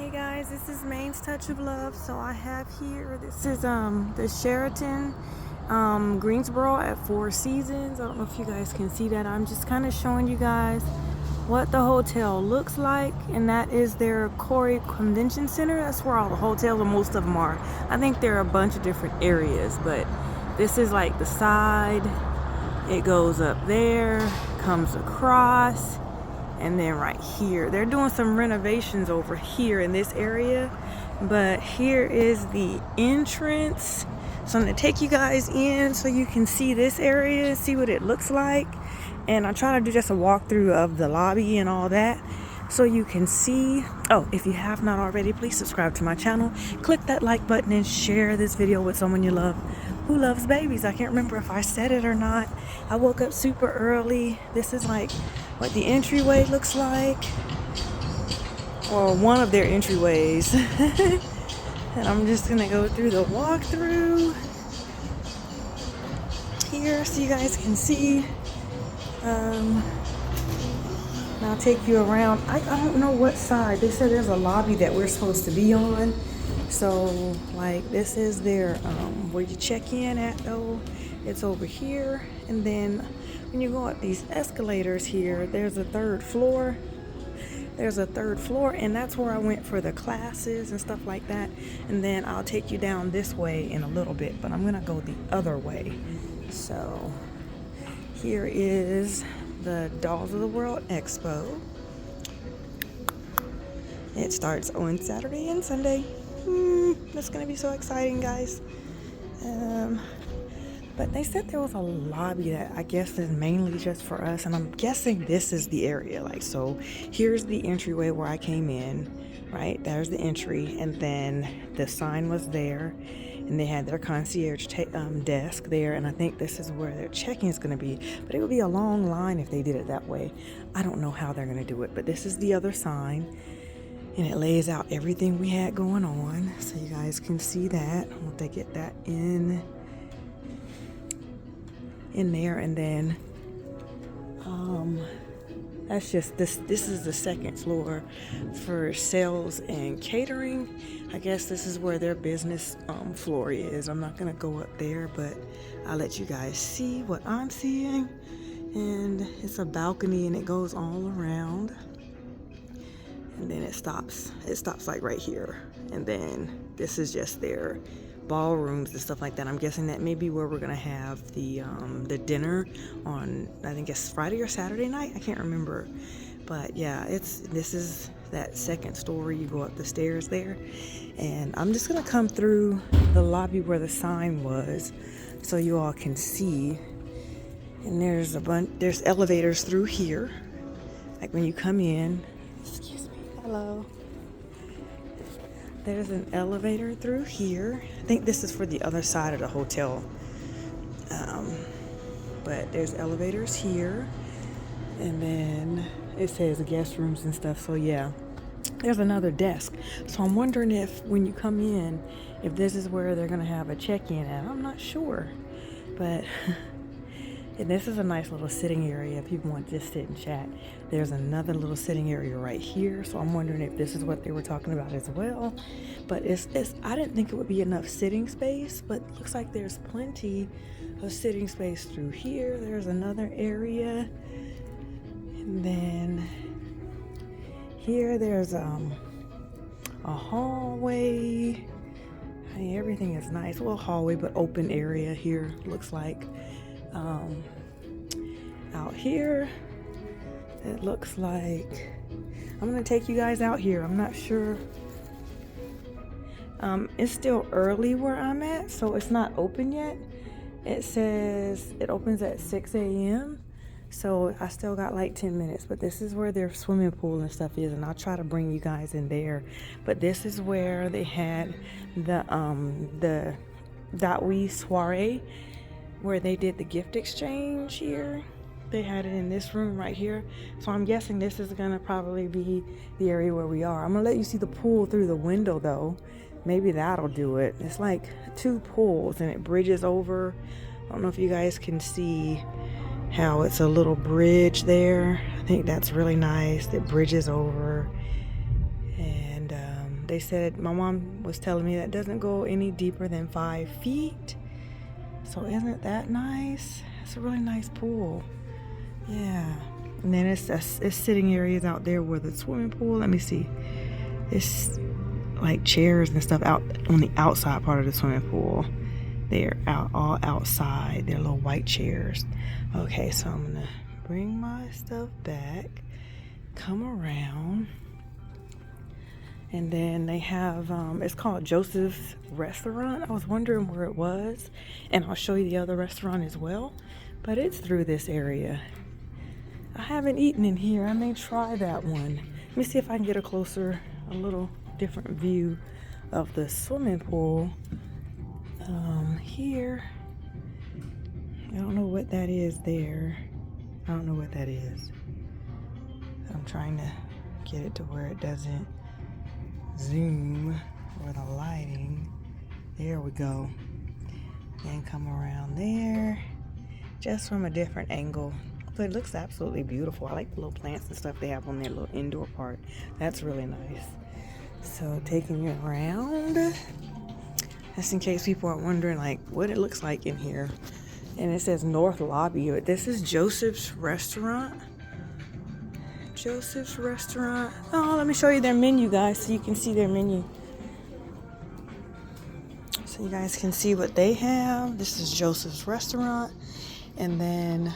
Hey guys, this is Maine's Touch of Love. So I have here, this is the Sheraton Greensboro at Four Seasons. I don't know if you guys can see that. I'm just kind of showing you guys what the hotel looks like, and that is their Corey Convention Center. That's where all the hotels, or most of them are. I think there are a bunch of different areas, but this is like the side. It goes up there, comes across, and then right here they're doing some renovations over here in this area, but here is the entrance. So I'm gonna take you guys in so you can see this area, see what it looks like, and I'll try to do just a walkthrough of the lobby and all that so you can see. Oh, if you have not already, please subscribe to my channel, click that like button, and share this video with someone you love who loves babies. I can't remember if I said it or not. I woke up super early. This is like what the entryway looks like, or one of their entryways. And I'm just gonna go through the walkthrough here so you guys can see. And I'll take you around. I don't know what side. They said there's a lobby that we're supposed to be on. So like this is their where you check in at though. It's over here, and then when you go up these escalators here, there's a third floor. There's a third floor, and that's where I went for the classes and stuff like that. And then I'll take you down this way in a little bit, but I'm gonna go the other way. So here is the Dolls of the World Expo. It starts on Saturday and Sunday. That's gonna be so exciting, guys. But they said there was a lobby that I guess is mainly just for us, and I'm guessing this is the area. Like, so here's the entryway where I came in, right? There's the entry, and then the sign was there, and they had their concierge desk there, and I think this is where their check-in is going to be. But it would be a long line if they did it that way. I don't know how they're going to do it, but this is the other sign, and it lays out everything we had going on, so you guys can see that. Once they get that in there, and then that's just this is the second floor for sales and catering. I guess this is where their business floor is. I'm not gonna go up there, but I'll let you guys see what I'm seeing. And it's a balcony, and it goes all around, and then it stops like right here. And then this is just their ballrooms and stuff like that. I'm guessing that may be where we're gonna have the dinner on, I think it's Friday or Saturday night. I can't remember, but yeah, this is that second story. You go up the stairs there, and I'm just gonna come through the lobby where the sign was so you all can see. And there's elevators through here, like when you come in. Excuse me. Hello. There's an elevator through here. I think this is for the other side of the hotel. But there's elevators here. And then it says guest rooms and stuff. So yeah, there's another desk. So I'm wondering if when you come in, if this is where they're gonna have a check-in at. I'm not sure. But and this is a nice little sitting area if people want to just sit and chat. There's another little sitting area right here, so I'm wondering if this is what they were talking about as well. But it's I didn't think it would be enough sitting space, but it looks like there's plenty of sitting space through here. There's another area, and then here there's a hallway. I mean, everything is nice. Well, hallway, but open area here looks like. Out here, it looks like, I'm gonna take you guys out here. I'm not sure. It's still early where I'm at, so it's not open yet. It says it opens at 6 a.m. So I still got like 10 minutes, but this is where their swimming pool and stuff is, and I'll try to bring you guys in there. But this is where they had the DOTWE soiree, where they did the gift exchange here. They had it in this room right here. So I'm guessing this is gonna probably be the area where we are. I'm gonna let you see the pool through the window though. Maybe that'll do it. It's like two pools, and it bridges over. I don't know if you guys can see how it's a little bridge there. I think that's really nice. It bridges over. And they said, my mom was telling me that doesn't go any deeper than 5 feet. So isn't that nice? It's a really nice pool. Yeah. And then it's sitting areas out there where the swimming pool, let me see. It's like chairs and stuff out on the outside part of the swimming pool. They're all outside. They're little white chairs. Okay, so I'm gonna bring my stuff back, come around, and then they have it's called Joseph's Restaurant. I was wondering where it was, and I'll show you the other restaurant as well, but it's through this area. I haven't eaten in here. I may try that one. Let me see if I can get a little different view of the swimming pool. Here, I don't know what that is there. I don't know what that is. I'm trying to get it to where it doesn't zoom or the lighting. There we go. And come around there just from a different angle. But it looks absolutely beautiful. I like the little plants and stuff they have on their little indoor part. That's really nice. So taking you around, just in case people are wondering like what it looks like in here. And it says North Lobby. This is Joseph's Restaurant. Joseph's Restaurant. Oh, let me show you their menu, guys, so you can see their menu. So you guys can see what they have. This is Joseph's Restaurant. And then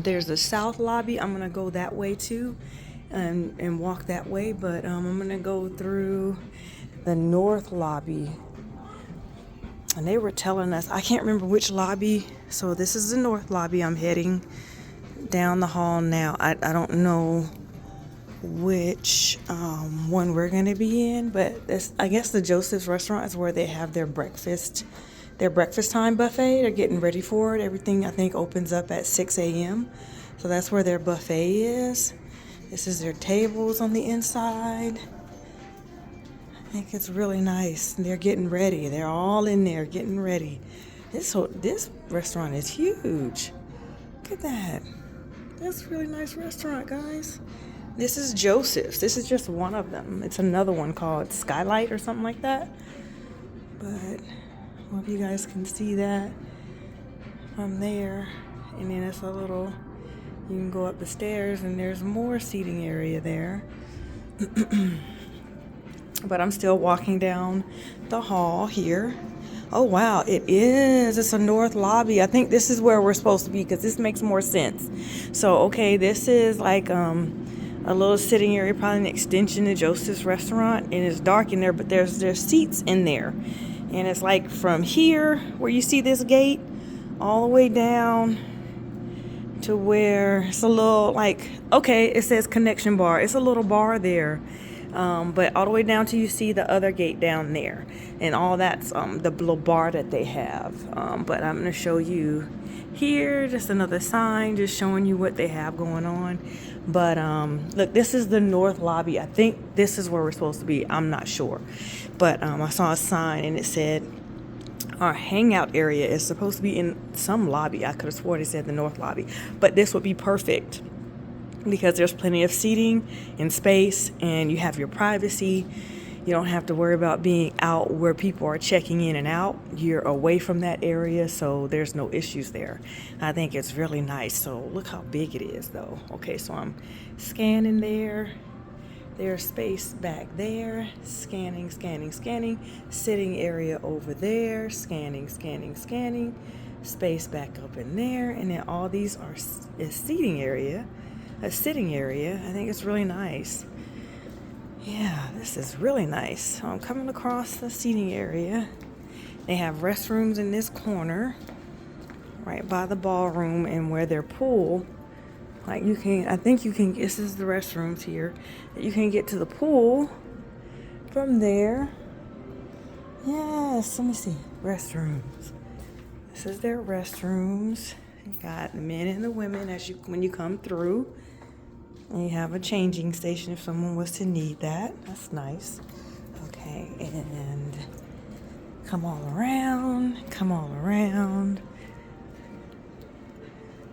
there's the South Lobby. I'm gonna go that way too and walk that way, but I'm gonna go through the North Lobby. And they were telling us, I can't remember which lobby. So this is the North Lobby. I'm heading down the hall now. I don't know which one we're gonna be in, but this, I guess the Joseph's Restaurant is where they have their breakfast time buffet. They're getting ready for it. Everything I think opens up at 6 a.m. So that's where their buffet is. This is their tables on the inside. I think it's really nice. They're getting ready. They're all in there getting ready. This restaurant is huge. Look at that. That's a really nice restaurant, guys. This is Joseph's. This is just one of them. It's another one called Skylight or something like that. But I hope you guys can see that from there. And then it's a little, you can go up the stairs and there's more seating area there. But I'm still walking down the hall here. Oh wow, it is. It's a North Lobby. I think this is where we're supposed to be because this makes more sense. So okay, this is like a little sitting area, probably an extension of Joseph's Restaurant, and it's dark in there, but there's seats in there. And it's like from here where you see this gate all the way down to where it's a little like, okay, it says connection bar. It's a little bar there. But all the way down to you see the other gate down there, and all that's the little bar that they have. But I'm gonna show you here just another sign, just showing you what they have going on. But look, this is the North Lobby. I think this is where we're supposed to be. I'm not sure, but I saw a sign and it said our hangout area is supposed to be in some lobby. I could have sworn it said the North Lobby, but this would be perfect because there's plenty of seating and space, and you have your privacy. You don't have to worry about being out where people are checking in and out. You're away from that area, so there's no issues there. I think it's really nice. So look how big it is, though. Okay, so I'm scanning there. There's space back there. Scanning, scanning, scanning. Sitting area over there. Scanning, scanning, scanning. Space back up in there. And then all these is seating area. A sitting area. I think it's really nice. Yeah, this is really nice. So I'm coming across the seating area. They have restrooms in this corner, right by the ballroom, and where their pool. Like you can, I think you can. This is the restrooms here. You can get to the pool from there. Yes, let me see. Restrooms. This is their restrooms. You got the men and the women when you come through. And you have a changing station if someone was to need that. That's nice. Okay, and come all around, come all around.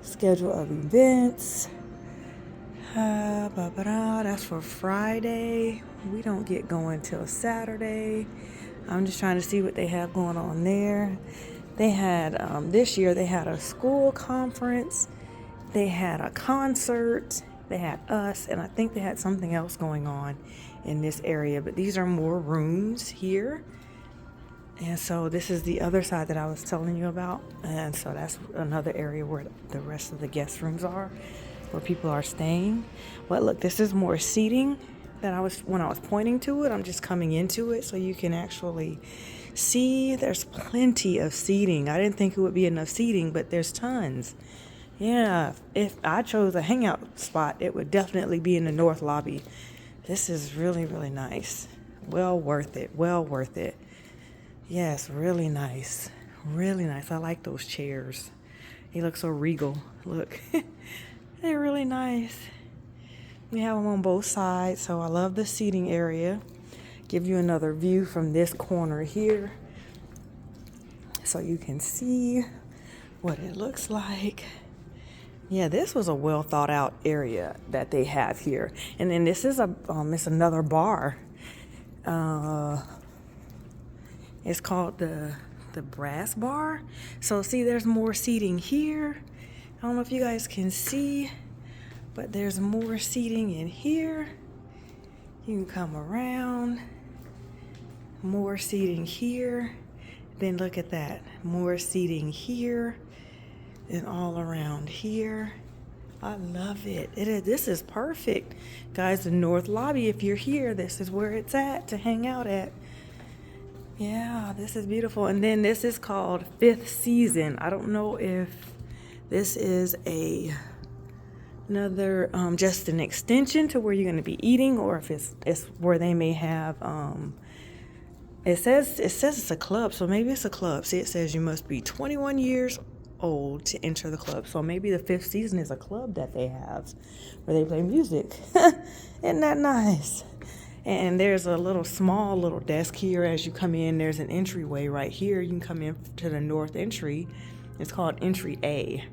Schedule of events. That's for Friday. We don't get going till Saturday. I'm just trying to see what they have going on there. They had, this year, they had a school conference. They had a concert. They had us, and I think they had something else going on in this area. But these are more rooms here. And so this is the other side that I was telling you about. And so that's another area where the rest of the guest rooms are, where people are staying. But look, this is more seating than when I was pointing to it. I'm just coming into it so you can actually see. There's plenty of seating. I didn't think it would be enough seating, but there's tons. Yeah, if I chose a hangout spot, it would definitely be in the north lobby. This is really, really nice. Well worth it. Well worth it. Yes, really nice. Really nice. I like those chairs. They look so regal. Look, they're really nice. We have them on both sides, so I love the seating area. Give you another view from this corner here so you can see what it looks like. Yeah, this was a well thought out area that they have here. And then this is it's another bar. It's called the Brass Bar. So see, there's more seating here. I don't know if you guys can see, but there's more seating in here. You can come around. More seating here. Then look at that. More seating here and all around here. I love it. This is perfect. Guys, the north lobby, if you're here, this is where it's at to hang out at. Yeah, this is beautiful. And then this is called Fifth Season. I don't know if this is another just an extension to where you're going to be eating, or if it's where they may have it says it's a club, so maybe it's a club. See, it says you must be 21 years old to enter the club. So maybe the Fifth Season is a club that they have where they play music. Isn't that nice? And there's a small little desk here as you come in. There's an entryway right here. You can come in to the north entry. It's called Entry A.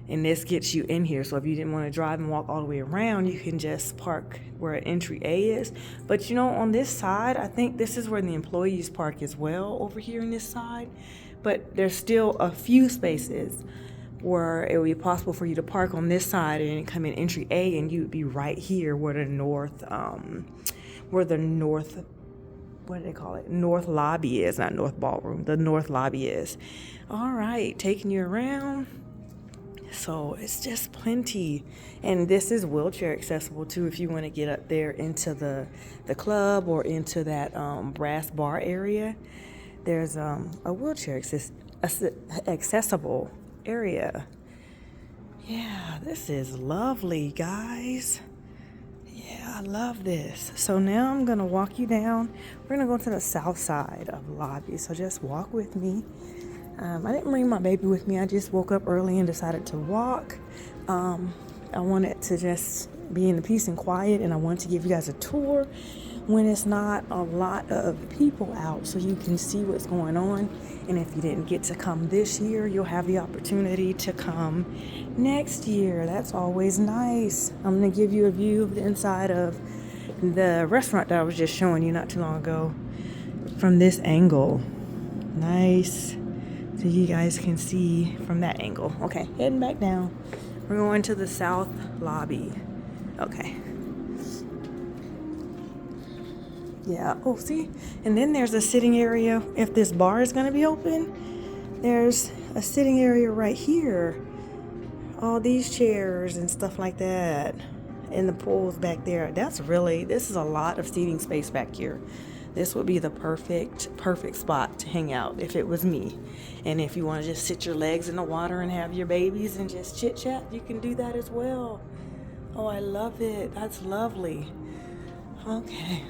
And this gets you in here. So if you didn't want to drive and walk all the way around, you can just park where Entry A is. But you know, on this side, I think this is where the employees park as well, over here on this side. But there's still a few spaces where it would be possible for you to park on this side and come in Entry A, and you would be right here where the north what do they call it? North lobby is, not north ballroom. The north lobby is. All right, taking you around. So it's just plenty. And this is wheelchair accessible too if you want to get up there into the club or into that brass bar area. There's a wheelchair accessible area. Yeah, this is lovely, guys. Yeah, I love this. So now I'm going to walk you down. We're going to go to the south side of the lobby. So just walk with me. I didn't bring my baby with me. I just woke up early and decided to walk. I wanted to just be in the peace and quiet, and I wanted to give you guys a tour when it's not a lot of people out, so you can see what's going on. And if you didn't get to come this year, you'll have the opportunity to come next year. That's always nice. I'm going to give you a view of the inside of the restaurant that I was just showing you not too long ago from this angle. Nice. So you guys can see from that angle. Okay, heading back down. We're going to the south lobby. Okay. Yeah, oh, see? And then there's a sitting area. If this bar is going to be open, there's a sitting area right here. All these chairs and stuff like that. And the pools back there. This is a lot of seating space back here. This would be the perfect spot to hang out if it was me. And if you want to just sit your legs in the water and have your babies and just chit chat, you can do that as well. Oh, I love it. That's lovely. Okay.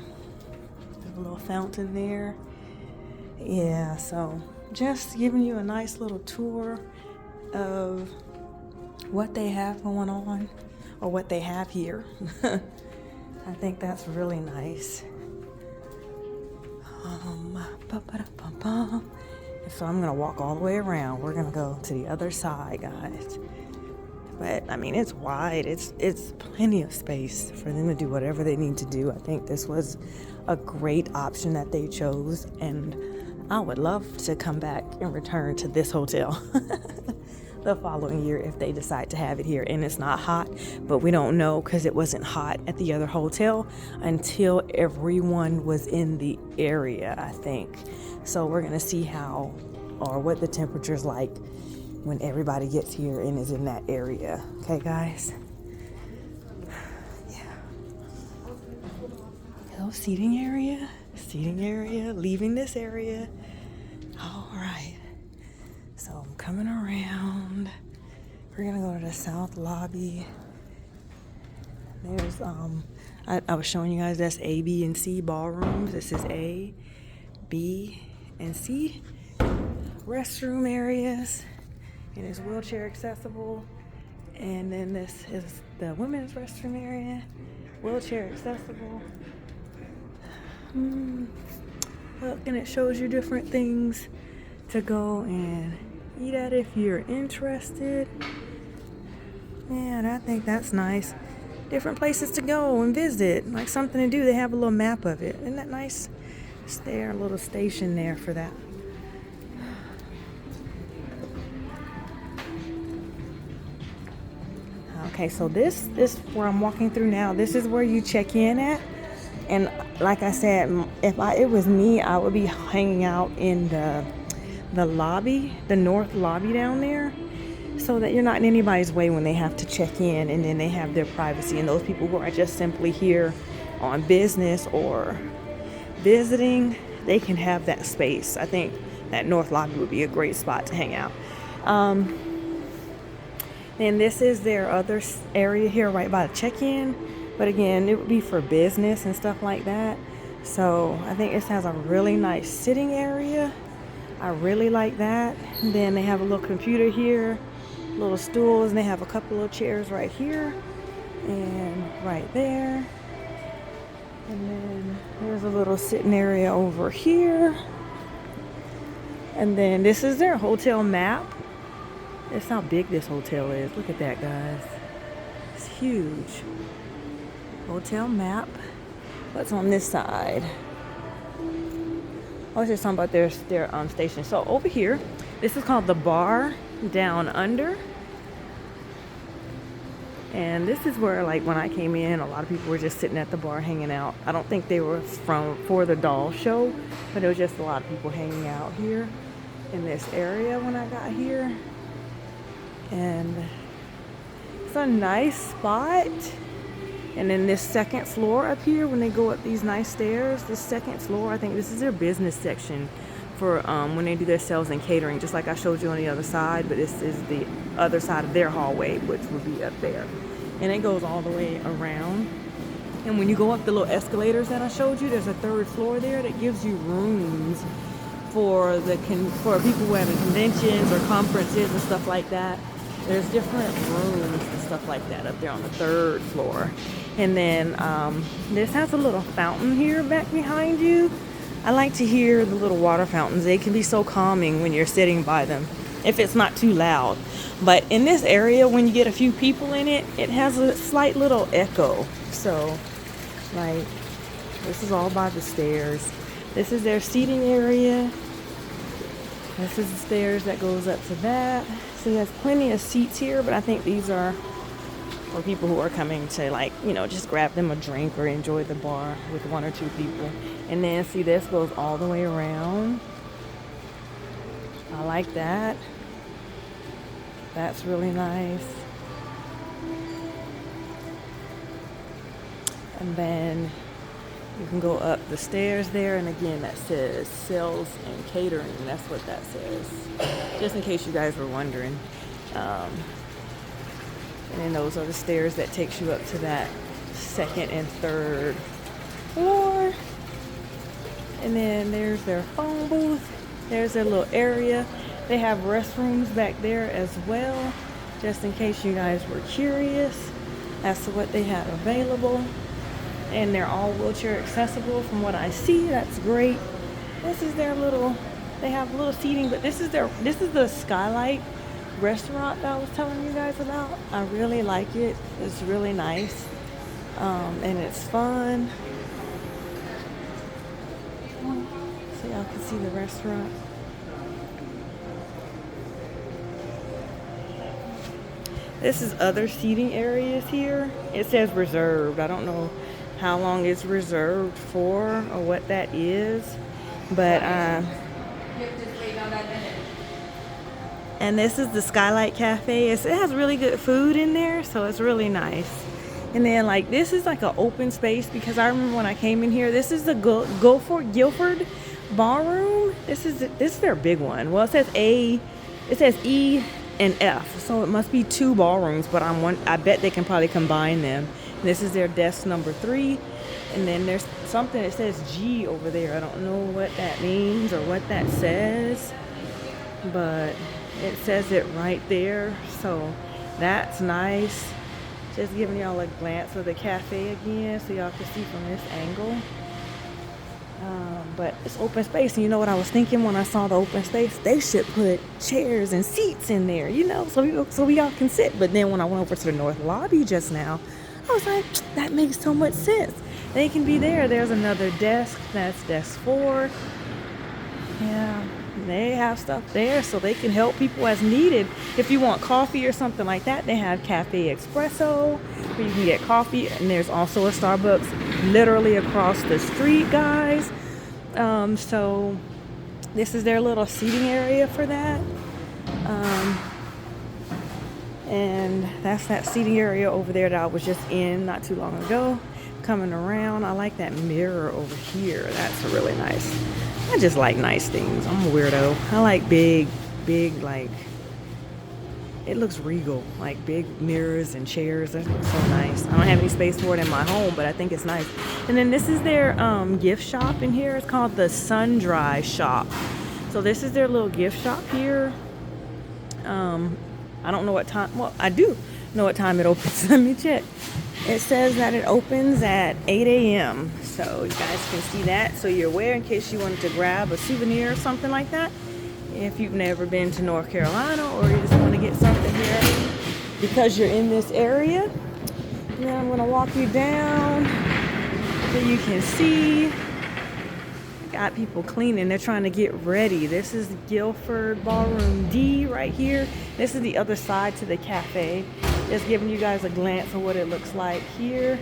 There's a little fountain there. Yeah, so just giving you a nice little tour of what they have going on, or what they have here. I think that's really nice. So I'm gonna walk all the way around. We're gonna go to the other side, guys. But I mean, it's wide. It's plenty of space for them to do whatever they need to do. I think this was a great option that they chose, and I would love to come back and return to this hotel the following year if they decide to have it here. And it's not hot, but we don't know because it wasn't hot at the other hotel until everyone was in the area, I think. So we're gonna see how or what the temperature's like when everybody gets here and is in that area. Okay, guys? Yeah. Hello, seating area, leaving this area. All right. So I'm coming around. We're gonna go to the south lobby. There's, I was showing you guys that's A, B, and C ballrooms. This is A, B, and C. Restroom areas. It is wheelchair accessible. And then this is the women's restroom area, wheelchair accessible. Look, and it shows you different things to go and eat at if you're interested. And I think that's nice. Different places to go and visit, like something to do. They have a little map of it. Isn't that nice? It's there, a little station there for that. Okay, so this is where I'm walking through now. This is where you check in at. And like I said, if it was me, I would be hanging out in the lobby, the north lobby down there, so that you're not in anybody's way when they have to check in, and then they have their privacy. And those people who are just simply here on business or visiting, they can have that space. I think that north lobby would be a great spot to hang out. And this is their other area here right by the check-in. But again, it would be for business and stuff like that. So I think this has a really nice sitting area. I really like that. And then they have a little computer here, little stools, and they have a couple of chairs right here and right there. And then there's a little sitting area over here. And then this is their hotel map. That's how big this hotel is. Look at that, guys. It's huge. Hotel map. What's on this side? I was just talking about their station. So over here, this is called the Bar Down Under. And this is where, like, when I came in, a lot of people were just sitting at the bar hanging out. I don't think they were for the doll show, but it was just a lot of people hanging out here in this area when I got here. And it's a nice spot. And then this second floor up here, when they go up these nice stairs, this second floor, I think this is their business section for when they do their sales and catering, just like I showed you on the other side. But this is the other side of their hallway, which would be up there. And it goes all the way around. And when you go up the little escalators that I showed you, there's a third floor there that gives you rooms for people who have conventions or conferences and stuff like that. There's different rooms and stuff like that up there on the third floor. And then this has a little fountain here back behind you. I like to hear the little water fountains. They can be so calming when you're sitting by them, if it's not too loud. But in this area, when you get a few people in it, it has a slight little echo. So, like, this is all by the stairs. This is their seating area. This is the stairs that goes up to that. So there's plenty of seats here, but I think these are for people who are coming to, like, you know, just grab them a drink or enjoy the bar with one or two people. And then see, this goes all the way around. I like that. That's really nice. And then you can go up the stairs there, and again, that says sales and catering. That's what that says, just in case you guys were wondering. And then those are the stairs that takes you up to that second and third floor. And then there's their phone booth. There's their little area. They have restrooms back there as well, just in case you guys were curious as to what they had available. And they're all wheelchair accessible from what I see. That's great. This is their little, they have little seating, but this is the skylight restaurant that I was telling you guys about. I really like it. It's really nice. And it's fun. So y'all can see the restaurant. This is other seating areas here. It says reserved. I don't know how long it's reserved for or what that is. But and this is the Skylight Cafe. It has really good food in there, so it's really nice. And then like this is like an open space because I remember when I came in here, this is the Guilford Ballroom. This is their big one. Well, it says E and F, so it must be 2 ballrooms, but I bet they can probably combine them. And this is their desk number 3. And then there's something that says G over there. I don't know what that means or what that says, but it says it right there, so that's nice. Just giving y'all a glance of the cafe again so y'all can see from this angle. But it's open space, and you know what I was thinking when I saw the open space? They should put chairs and seats in there, you know, so we all can sit. But then when I went over to the north lobby just now, I was like, that makes so much sense. They can be there. There's another desk. That's desk 4. Yeah, they have stuff there so they can help people as needed. If you want coffee or something like that, they have Cafe Espresso where you can get coffee. And there's also a Starbucks literally across the street, guys. So this is their little seating area for that. And that's that seating area over there that I was just in not too long ago. Coming around, I like that mirror over here. That's really nice. I just like nice things. I'm a weirdo. I like big, like, it looks regal, like big mirrors and chairs. That looks so nice. I don't have any space for it in my home, but I think it's nice. And then this is their gift shop in here. It's called the Sun Dry Shop. So this is their little gift shop here. I don't know what time. Well, I do know what time it opens. Let me check. It says that it opens at 8 a.m. So you guys can see that. So you're aware in case you wanted to grab a souvenir or something like that. If you've never been to North Carolina or you just want to get something here because you're in this area. And then I'm going to walk you down so you can see. Got people cleaning. They're trying to get ready. This is Guilford Ballroom D right here. This is the other side to the cafe. Just giving you guys a glance of what it looks like here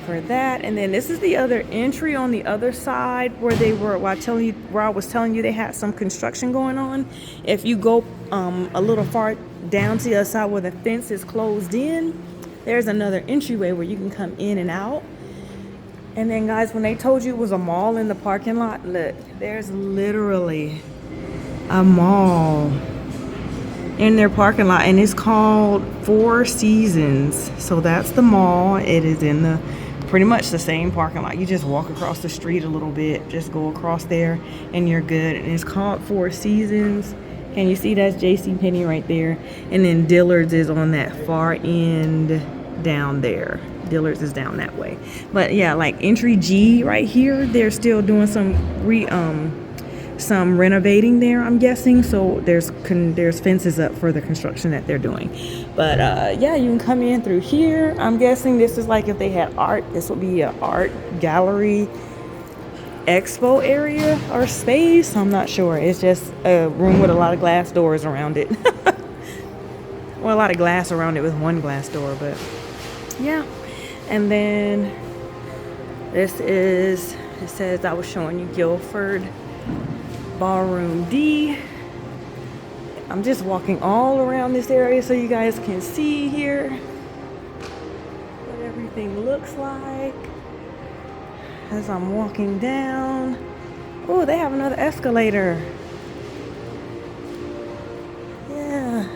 for that. And then this is the other entry on the other side where they were, where I was telling you they had some construction going on. If you go a little far down to the other side where the fence is closed in, there's another entryway where you can come in and out. And then guys, when they told you it was a mall in the parking lot, look, there's literally a mall in their parking lot, and it's called Four Seasons. So that's the mall. It is in the pretty much the same parking lot. You just walk across the street a little bit, just go across there and you're good. And it's called Four Seasons. Can you see that's JCPenney right there? And then Dillard's is on that far end down there. Dillard's is down that way. But yeah, like entry G right here, they're still doing some renovating there, I'm guessing. So there's fences up for the construction that they're doing. But yeah, you can come in through here. I'm guessing this is like if they had art, this would be an art gallery expo area or space. I'm not sure. It's just a room with a lot of glass doors around it. Well, a lot of glass around it with one glass door, but yeah. And then this is, it says I was showing you Guilford Ballroom D. I'm just walking all around this area so you guys can see here what everything looks like as I'm walking down. Oh, they have another escalator. Yeah.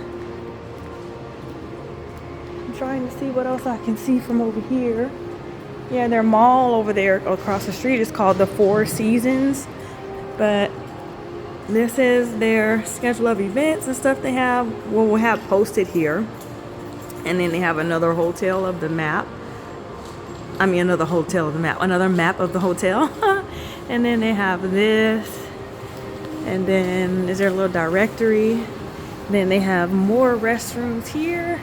Trying to see what else I can see from over here. Yeah, their mall over there across the street is called the Four Seasons. But this is their schedule of events and stuff they have. Well, we'll have posted here. And then they have another hotel of the map. I mean, another hotel of the map. Another map of the hotel. And then they have this. And then is there a little directory. Then they have more restrooms here.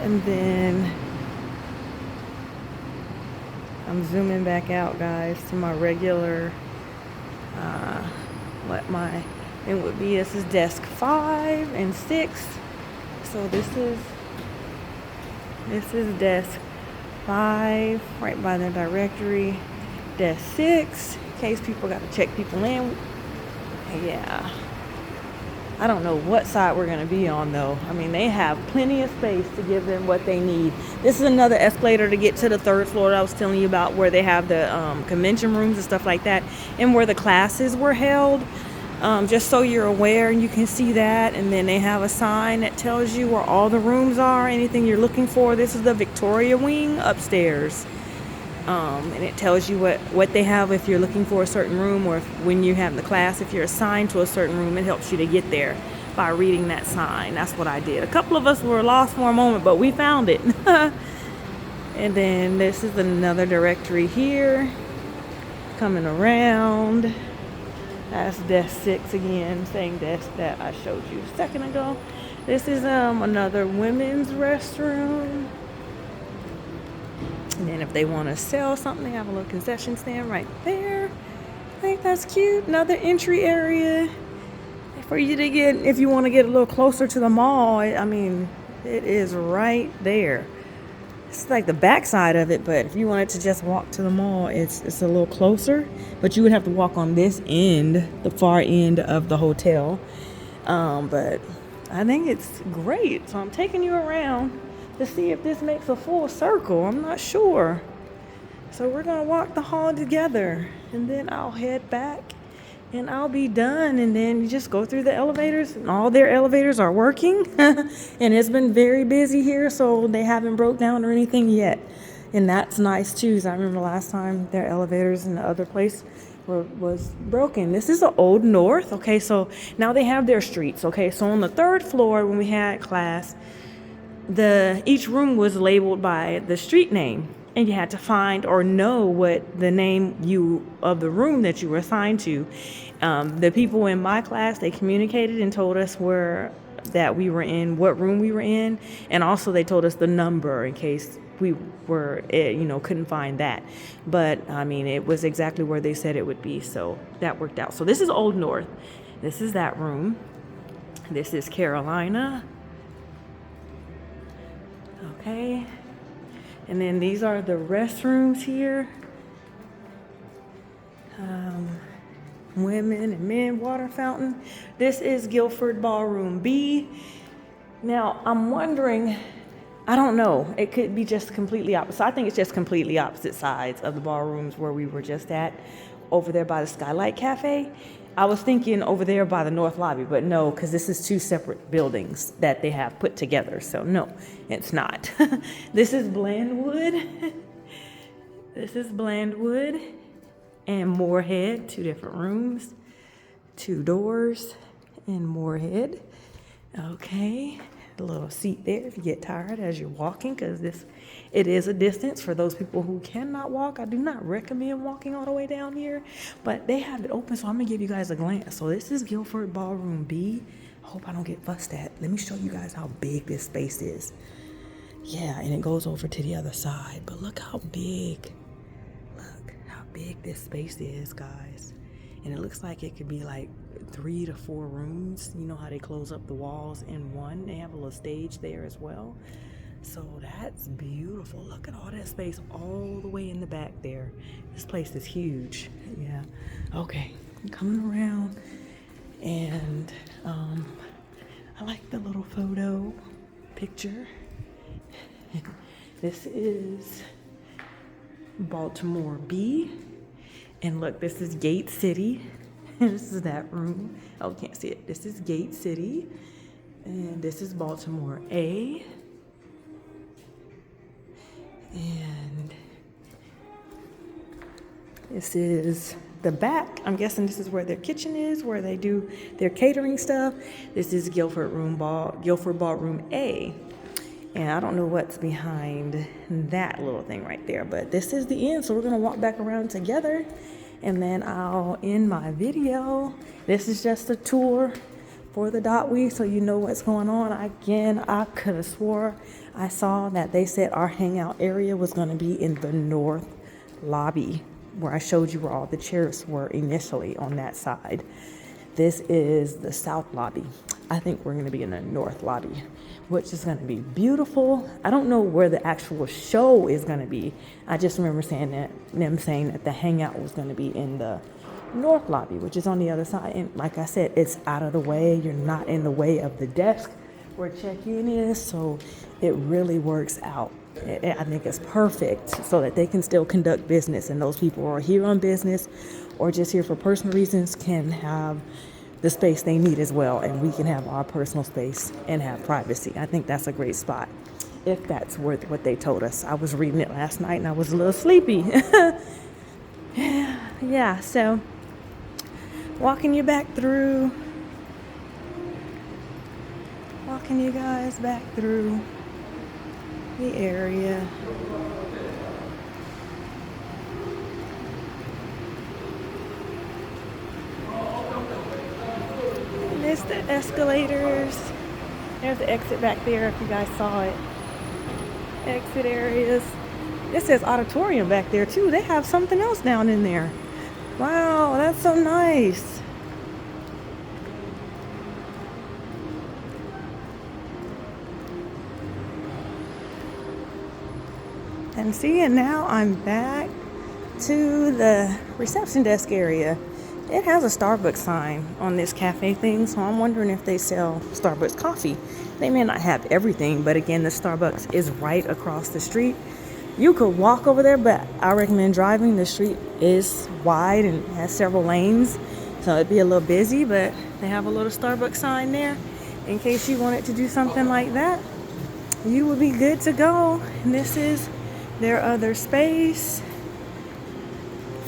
And then I'm zooming back out, guys, to my regular, what my thing would be. This is desk 5 and 6. So this is desk 5, right by the directory. Desk 6, in case people got to check people in. Yeah. I don't know what side we're going to be on, though. I mean, they have plenty of space to give them what they need. This is another escalator to get to the 3rd floor that I was telling you about, where they have the convention rooms and stuff like that, and where the classes were held. Just so you're aware, and you can see that. And then they have a sign that tells you where all the rooms are, anything you're looking for. This is the Victoria wing upstairs. And it tells you what they have if you're looking for a certain room, or when you have the class, if you're assigned to a certain room, it helps you to get there by reading that sign. That's what I did. A couple of us were lost for a moment, but we found it. And then this is another directory here. Coming around. That's desk 6 again, same desk that I showed you a second ago. This is another women's restroom. And then if they want to sell something, they have a little concession stand right there. I think that's cute. Another entry area for you to get, if you want to get a little closer to the mall. I mean, it is right there. It's like the back side of it, but if you wanted to just walk to the mall, it's a little closer. But you would have to walk on this end, the far end of the hotel. But I think it's great. So I'm taking you around to see if this makes a full circle. I'm not sure. So we're going to walk the hall together, and then I'll head back and I'll be done. And then you just go through the elevators, and all their elevators are working. And it's been very busy here, so they haven't broke down or anything yet. And that's nice too, because I remember last time their elevators in the other place was broken. This is the Old North. Okay, so now they have their streets. Okay, so on the 3rd floor when we had class, each room was labeled by the street name, and you had to find or know what the name of the room that you were assigned to. The people in my class, they communicated and told us that we were in, what room we were in, and also they told us the number in case we were, couldn't find that. But I mean, it was exactly where they said it would be, so that worked out. So this is Old North. This is that room. This is Carolina. Okay, and then these are the restrooms here. Women and men water fountain. This is Guilford Ballroom B. Now, I'm wondering, I don't know, it could be just completely opposite. I think it's just completely opposite sides of the ballrooms where we were just at, over there by the Skylight Cafe. I was thinking over there by the North Lobby, but no, because this is 2 separate buildings that they have put together. So no, it's not. This is Blandwood. This is Blandwood and Moorhead, 2 different rooms, 2 doors in Moorhead. Okay, a little seat there if you get tired as you're walking, because it is a distance for those people who cannot walk. I do not recommend walking all the way down here, but they have it open, so I'm gonna give you guys a glance. So this is Guilford Ballroom B. I hope I don't get fussed at. Let me show you guys how big this space is. Yeah, and it goes over to the other side, but look how big. Look how big this space is, guys. And it looks like it could be like 3 to 4 rooms. You know how they close up the walls in one? They have a little stage there as well. So that's beautiful. Look at all that space all the way in the back there. This place is huge. Yeah. Okay, I'm coming around, and I like the little photo picture. This is Baltimore B. And look, this is Gate City. This is that room. Oh, can't see it. This is Gate City. And this is Baltimore A. And this is the back. I'm guessing this is where their kitchen is, where they do their catering stuff. This is Guilford Ballroom A. And I don't know what's behind that little thing right there, but this is the end. So we're gonna walk back around together and then I'll end my video. This is just a tour for the DOTWE, so you know what's going on. Again, I could have swore I saw that they said our hangout area was going to be in the north lobby, where I showed you where all the chairs were initially on that side. This is the south lobby. I think we're going to be in the north lobby, which is going to be beautiful. I don't know where the actual show is going to be. I just remember saying that the hangout was going to be in the north lobby, which is on the other side. And like I said, it's out of the way. You're not in the way of the desk where check-in is, so it really works out. I think it's perfect so that they can still conduct business, and those people who are here on business or just here for personal reasons can have the space they need as well, and we can have our personal space and have privacy. I think that's a great spot, if that's what they told us. I was reading it last night and I was a little sleepy. Yeah, so walking you guys back through the area. And there's the escalators. There's the exit back there if you guys saw it. Exit areas. It says auditorium back there too. They have something else down in there. Wow, that's so nice. And see, and now I'm back to the reception desk area. It has a Starbucks sign on this cafe thing, so I'm wondering if they sell Starbucks coffee. They may not have everything, but again, the Starbucks is right across the street. You could walk over there, but I recommend driving. The street is wide and has several lanes, so it'd be a little busy, but they have a little Starbucks sign there in case you wanted to do something like that. You would be good to go. And this is their other space,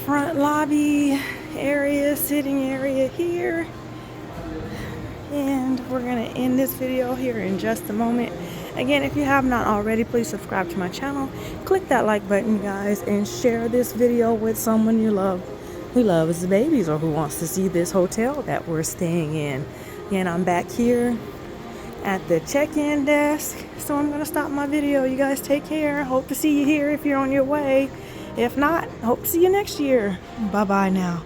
front lobby area, sitting area here. And we're gonna end this video here in just a moment. Again, if you have not already, please subscribe to my channel, click that like button, guys, and share this video with someone you love, who loves babies or who wants to see this hotel that we're staying in. Again, I'm back here at the check-in desk, so I'm gonna stop my video. You guys take care. Hope to see you here if you're on your way. If not, hope to see you next year. Bye bye now.